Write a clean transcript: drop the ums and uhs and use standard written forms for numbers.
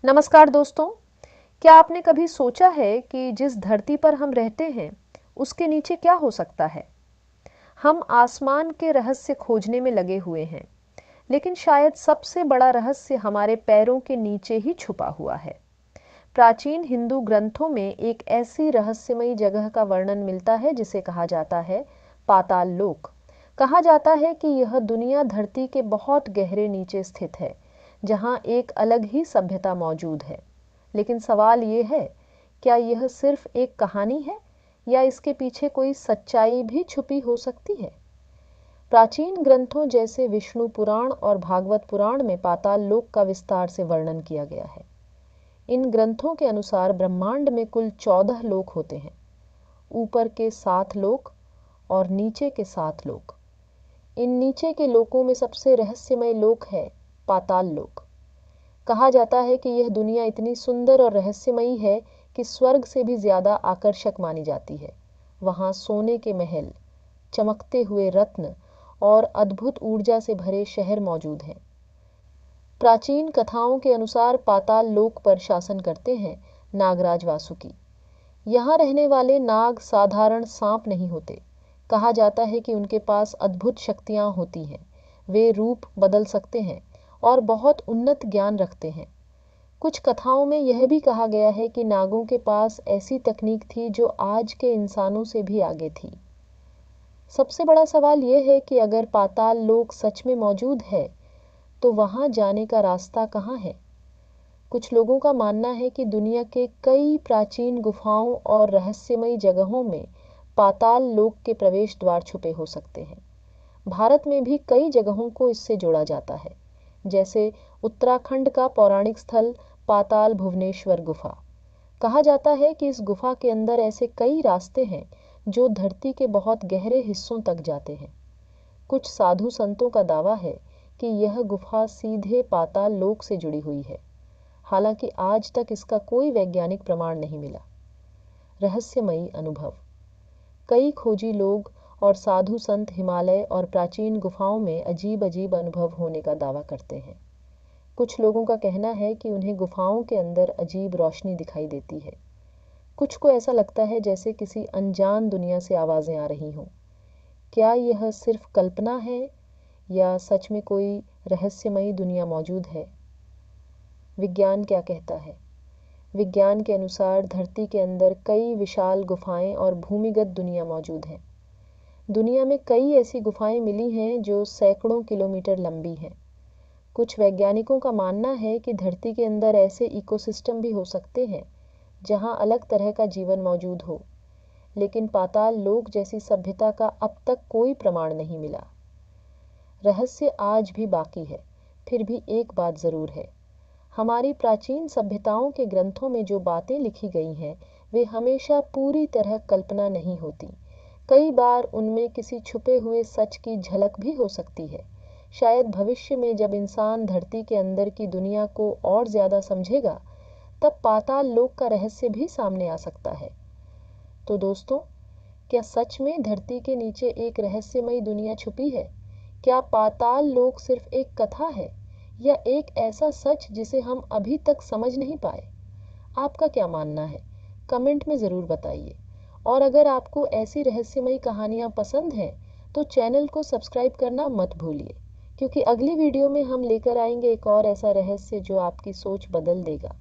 नमस्कार दोस्तों। क्या आपने कभी सोचा है कि जिस धरती पर हम रहते हैं उसके नीचे क्या हो सकता है? हम आसमान के रहस्य खोजने में लगे हुए हैं, लेकिन शायद सबसे बड़ा रहस्य हमारे पैरों के नीचे ही छुपा हुआ है। प्राचीन हिंदू ग्रंथों में एक ऐसी रहस्यमयी जगह का वर्णन मिलता है जिसे कहा जाता है पाताल लोक। कहा जाता है कि यह दुनिया धरती के बहुत गहरे नीचे स्थित है, जहां एक अलग ही सभ्यता मौजूद है। लेकिन सवाल ये है, क्या यह सिर्फ एक कहानी है या इसके पीछे कोई सच्चाई भी छुपी हो सकती है? प्राचीन ग्रंथों जैसे विष्णु पुराण और भागवत पुराण में पाताल लोक का विस्तार से वर्णन किया गया है। इन ग्रंथों के अनुसार ब्रह्मांड में कुल 14 लोक होते हैं, ऊपर के 7 लोक और नीचे के 7 लोक। इन नीचे के लोकों में सबसे रहस्यमय लोक है पाताल लोक। कहा जाता है कि यह दुनिया इतनी सुंदर और रहस्यमयी है कि स्वर्ग से भी ज्यादा आकर्षक मानी जाती है। वहां सोने के महल, चमकते हुए रत्न और अद्भुत ऊर्जा से भरे शहर मौजूद हैं। प्राचीन कथाओं के अनुसार पाताल लोक पर शासन करते हैं नागराज वासुकी। यहाँ रहने वाले नाग साधारण सांप नहीं होते। कहा जाता है कि उनके पास अद्भुत शक्तियाँ होती हैं। वे रूप बदल सकते हैं और बहुत उन्नत ज्ञान रखते हैं। कुछ कथाओं में यह भी कहा गया है कि नागों के पास ऐसी तकनीक थी जो आज के इंसानों से भी आगे थी। सबसे बड़ा सवाल यह है कि अगर पाताल लोक सच में मौजूद है तो वहां जाने का रास्ता कहाँ है? कुछ लोगों का मानना है कि दुनिया के कई प्राचीन गुफाओं और रहस्यमयी जगहों में पाताल लोक के प्रवेश द्वार छुपे हो सकते हैं। भारत में भी कई जगहों को इससे जोड़ा जाता है, जैसे उत्तराखंड का पौराणिक स्थल पाताल भुवनेश्वर गुफा। कहा जाता है कि इस गुफा के अंदर ऐसे कई रास्ते हैं जो धरती के बहुत गहरे हिस्सों तक जाते हैं। कुछ साधु संतों का दावा है कि यह गुफा सीधे पाताल लोक से जुड़ी हुई है, हालांकि आज तक इसका कोई वैज्ञानिक प्रमाण नहीं मिला। रहस्यमयी अनुभव। कई खोजी लोग और साधु संत हिमालय और प्राचीन गुफाओं में अजीब अजीब अनुभव होने का दावा करते हैं। कुछ लोगों का कहना है कि उन्हें गुफाओं के अंदर अजीब रोशनी दिखाई देती है। कुछ को ऐसा लगता है जैसे किसी अनजान दुनिया से आवाज़ें आ रही हों। क्या यह सिर्फ कल्पना है या सच में कोई रहस्यमयी दुनिया मौजूद है? विज्ञान क्या कहता है? विज्ञान के अनुसार धरती के अंदर कई विशाल गुफाएं और भूमिगत दुनिया मौजूद हैं। दुनिया में कई ऐसी गुफाएं मिली हैं जो सैकड़ों किलोमीटर लंबी हैं। कुछ वैज्ञानिकों का मानना है कि धरती के अंदर ऐसे इकोसिस्टम भी हो सकते हैं जहां अलग तरह का जीवन मौजूद हो, लेकिन पाताल लोक जैसी सभ्यता का अब तक कोई प्रमाण नहीं मिला। रहस्य आज भी बाकी है। फिर भी एक बात जरूर है, हमारी प्राचीन सभ्यताओं के ग्रंथों में जो बातें लिखी गई हैं वे हमेशा पूरी तरह कल्पना नहीं होती। कई बार उनमें किसी छुपे हुए सच की झलक भी हो सकती है। शायद भविष्य में जब इंसान धरती के अंदर की दुनिया को और ज्यादा समझेगा, तब पाताल लोक का रहस्य भी सामने आ सकता है। तो दोस्तों, क्या सच में धरती के नीचे एक रहस्यमयी दुनिया छुपी है? क्या पाताल लोक सिर्फ एक कथा है या एक ऐसा सच जिसे हम अभी तक समझ नहीं पाए? आपका क्या मानना है? कमेंट में ज़रूर बताइए। और अगर आपको ऐसी रहस्यमयी कहानियाँ पसंद हैं तो चैनल को सब्सक्राइब करना मत भूलिए, क्योंकि अगली वीडियो में हम लेकर आएंगे एक और ऐसा रहस्य जो आपकी सोच बदल देगा।